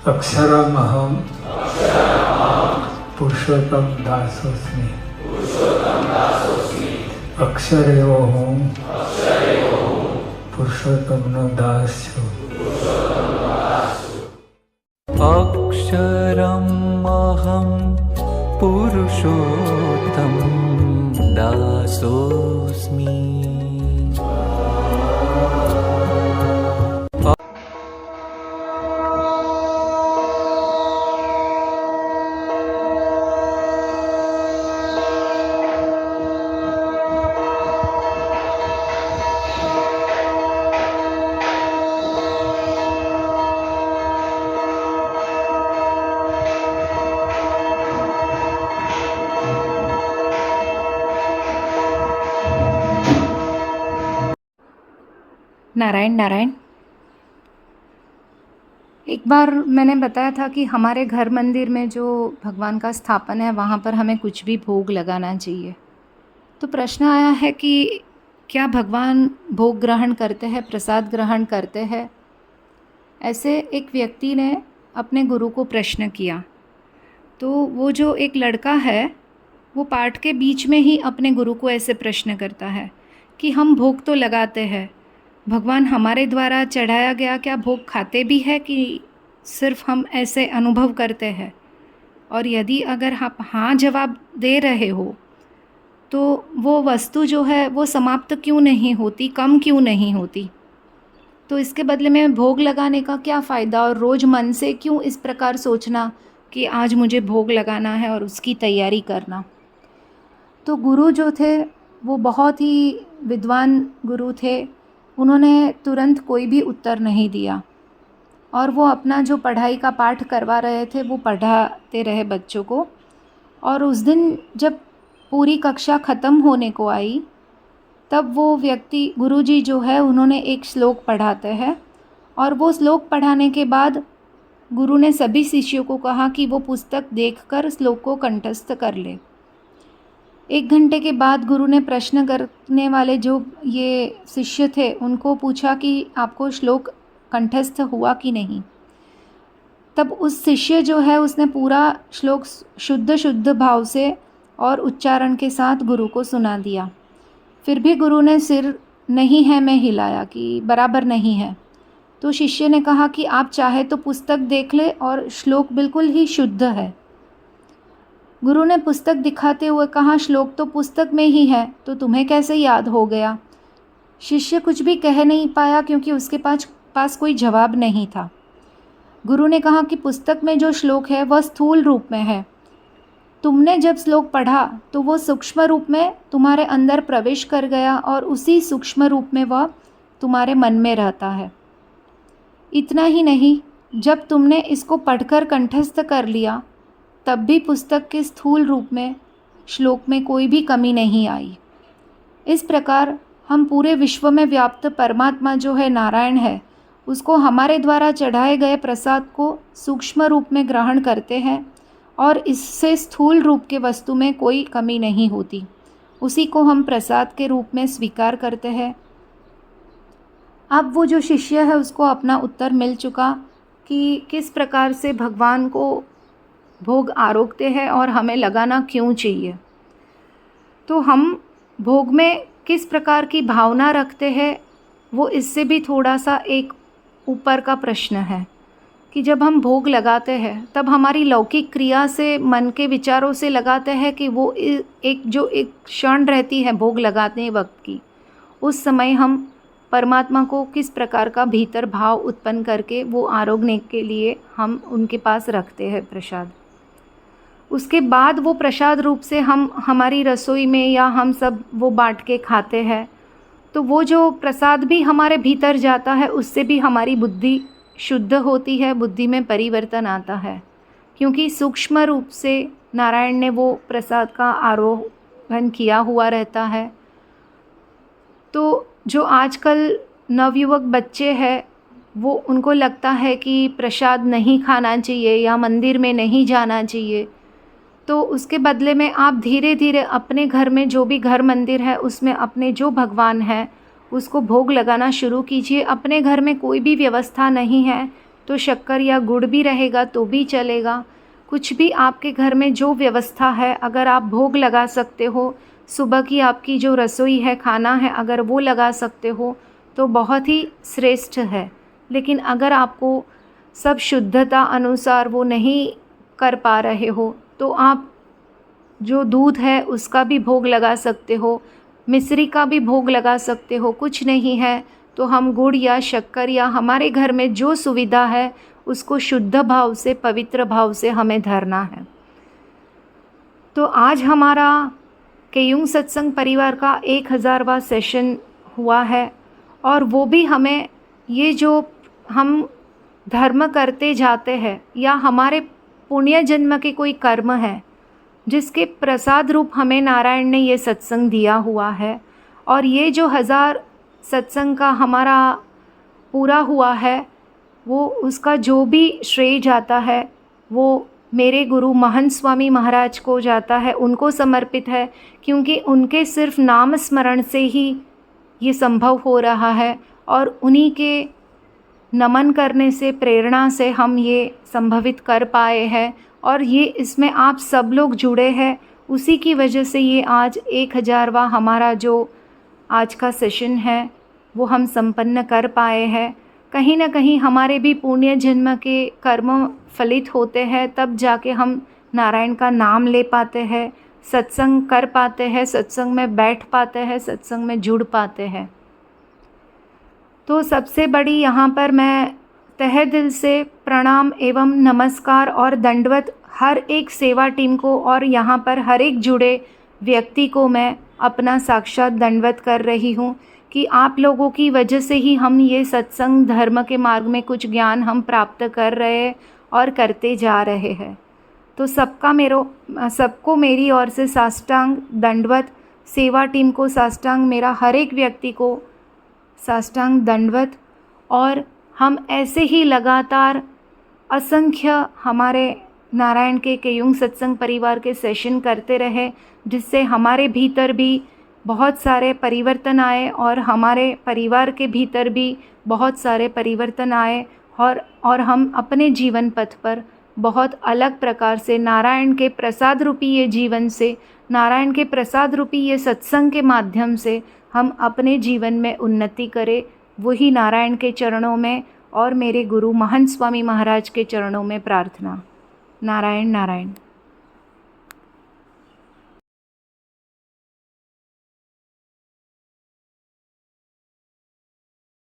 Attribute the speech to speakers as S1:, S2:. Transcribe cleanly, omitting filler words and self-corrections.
S1: अक्षरमहं पुरुषोत्तम दासोस्मि। अक्षर एवो हूँ पुरुषोत्तमनो दास छूं।
S2: अक्षरम् अहं पुरुषोत्तम दासोऽस्मि।
S3: नारायण नारायण। एक बार मैंने बताया था कि हमारे घर मंदिर में जो भगवान का स्थापन है वहाँ पर हमें कुछ भी भोग लगाना चाहिए। तो प्रश्न आया है कि क्या भगवान भोग ग्रहण करते हैं, प्रसाद ग्रहण करते हैं? ऐसे एक व्यक्ति ने अपने गुरु को प्रश्न किया। तो वो जो एक लड़का है वो पाठ के बीच में ही अपने गुरु को ऐसे प्रश्न करता है कि हम भोग तो लगाते हैं, भगवान हमारे द्वारा चढ़ाया गया क्या भोग खाते भी है कि सिर्फ हम ऐसे अनुभव करते हैं? और यदि अगर आप हाँ जवाब दे रहे हो तो वो वस्तु जो है वो समाप्त क्यों नहीं होती, कम क्यों नहीं होती? तो इसके बदले में भोग लगाने का क्या फ़ायदा, और रोज़ मन से क्यों इस प्रकार सोचना कि आज मुझे भोग लगाना है और उसकी तैयारी करना? तो गुरु जो थे वो बहुत ही विद्वान गुरु थे। उन्होंने तुरंत कोई भी उत्तर नहीं दिया और वो अपना जो पढ़ाई का पाठ करवा रहे थे वो पढ़ाते रहे बच्चों को। और उस दिन जब पूरी कक्षा ख़त्म होने को आई तब वो व्यक्ति गुरुजी जो है उन्होंने एक श्लोक पढ़ाते हैं और वो श्लोक पढ़ाने के बाद गुरु ने सभी शिष्यों को कहा कि वो पुस्तक देखकर श्लोक को कंठस्थ कर ले। 1 घंटे के बाद गुरु ने प्रश्न करने वाले जो ये शिष्य थे उनको पूछा कि आपको श्लोक कंठस्थ हुआ कि नहीं। तब उस शिष्य जो है उसने पूरा श्लोक शुद्ध शुद्ध भाव से और उच्चारण के साथ गुरु को सुना दिया। फिर भी गुरु ने सिर नहीं है में हिलाया कि बराबर नहीं है। तो शिष्य ने कहा कि आप चाहे तो पुस्तक देख ले और श्लोक बिल्कुल ही शुद्ध है। गुरु ने पुस्तक दिखाते हुए कहा श्लोक तो पुस्तक में ही है, तो तुम्हें कैसे याद हो गया? शिष्य कुछ भी कह नहीं पाया क्योंकि उसके पास कोई जवाब नहीं था। गुरु ने कहा कि पुस्तक में जो श्लोक है वह स्थूल रूप में है। तुमने जब श्लोक पढ़ा तो वो सूक्ष्म रूप में तुम्हारे अंदर प्रवेश कर गया और उसी सूक्ष्म रूप में वह तुम्हारे मन में रहता है। इतना ही नहीं, जब तुमने इसको पढ़कर कंठस्थ कर लिया तब भी पुस्तक के स्थूल रूप में श्लोक में कोई भी कमी नहीं आई। इस प्रकार हम पूरे विश्व में व्याप्त परमात्मा जो है नारायण है उसको हमारे द्वारा चढ़ाए गए प्रसाद को सूक्ष्म रूप में ग्रहण करते हैं और इससे स्थूल रूप के वस्तु में कोई कमी नहीं होती। उसी को हम प्रसाद के रूप में स्वीकार करते हैं। अब वो जो शिष्य है उसको अपना उत्तर मिल चुका कि किस प्रकार से भगवान को भोग आरोगते हैं और हमें लगाना क्यों चाहिए। तो हम भोग में किस प्रकार की भावना रखते हैं वो इससे भी थोड़ा सा एक ऊपर का प्रश्न है कि जब हम भोग लगाते हैं तब हमारी लौकिक क्रिया से, मन के विचारों से लगाते हैं कि वो एक क्षण रहती है भोग लगाते वक्त की, उस समय हम परमात्मा को किस प्रकार का भीतर भाव उत्पन्न करके वो आरोगने के लिए हम उनके पास रखते हैं प्रसाद। उसके बाद वो प्रसाद रूप से हम हमारी रसोई में या हम सब वो बांट के खाते हैं। तो वो जो प्रसाद भी हमारे भीतर जाता है उससे भी हमारी बुद्धि शुद्ध होती है, बुद्धि में परिवर्तन आता है, क्योंकि सूक्ष्म रूप से नारायण ने वो प्रसाद का आरोहण किया हुआ रहता है। तो जो आजकल नवयुवक बच्चे हैं वो उनको लगता है कि प्रसाद नहीं खाना चाहिए या मंदिर में नहीं जाना चाहिए। तो उसके बदले में आप धीरे धीरे अपने घर में जो भी घर मंदिर है उसमें अपने जो भगवान है उसको भोग लगाना शुरू कीजिए। अपने घर में कोई भी व्यवस्था नहीं है तो शक्कर या गुड़ भी रहेगा तो भी चलेगा। कुछ भी आपके घर में जो व्यवस्था है, अगर आप भोग लगा सकते हो, सुबह की आपकी जो रसोई है, खाना है, अगर वो लगा सकते हो तो बहुत ही श्रेष्ठ है। लेकिन अगर आपको सब शुद्धता अनुसार वो नहीं कर पा रहे हो तो आप जो दूध है उसका भी भोग लगा सकते हो, मिश्री का भी भोग लगा सकते हो। कुछ नहीं है तो हम गुड़ या शक्कर या हमारे घर में जो सुविधा है उसको शुद्ध भाव से, पवित्र भाव से हमें धरना है। तो आज हमारा केयुंग सत्संग परिवार का 1000वां सेशन हुआ है और वो भी हमें ये जो हम धर्म करते जाते हैं या हमारे पुण्य जन्म के कोई कर्म है जिसके प्रसाद रूप हमें नारायण ने ये सत्संग दिया हुआ है, और ये जो 1000 सत्संग का हमारा पूरा हुआ है वो उसका जो भी श्रेय जाता है वो मेरे गुरु महंत स्वामी महाराज को जाता है, उनको समर्पित है, क्योंकि उनके सिर्फ नाम स्मरण से ही ये संभव हो रहा है और उन्हीं के नमन करने से, प्रेरणा से हम ये संभवित कर पाए हैं। और ये इसमें आप सब लोग जुड़े हैं, उसी की वजह से ये आज 1000वां हमारा जो आज का सेशन है वो हम संपन्न कर पाए हैं। कहीं ना कहीं हमारे भी पुण्य जन्म के कर्म फलित होते हैं, तब जाके हम नारायण का नाम ले पाते हैं, सत्संग कर पाते हैं, सत्संग में बैठ पाते हैं, सत्संग में जुड़ पाते हैं। तो सबसे बड़ी यहाँ पर मैं तहे दिल से प्रणाम एवं नमस्कार और दंडवत हर एक सेवा टीम को और यहाँ पर हर एक जुड़े व्यक्ति को मैं अपना साक्षात दंडवत कर रही हूँ कि आप लोगों की वजह से ही हम ये सत्संग धर्म के मार्ग में कुछ ज्ञान हम प्राप्त कर रहे और करते जा रहे हैं। तो सबको मेरी ओर से साष्टांग दंडवत, सेवा टीम को साष्टांग, मेरा हर एक व्यक्ति को साष्टांग दंडवत। और हम ऐसे ही लगातार असंख्य हमारे नारायण के केयुंग सत्संग परिवार के सेशन करते रहे, जिससे हमारे भीतर भी बहुत सारे परिवर्तन आए और हमारे परिवार के भीतर भी बहुत सारे परिवर्तन आए और हम अपने जीवन पथ पर बहुत अलग प्रकार से नारायण के प्रसाद रूपी ये जीवन से, नारायण के प्रसाद रूपी ये सत्संग के माध्यम से हम अपने जीवन में उन्नति करें। वही नारायण के चरणों में और मेरे गुरु महंत स्वामी महाराज के चरणों में प्रार्थना। नारायण नारायण।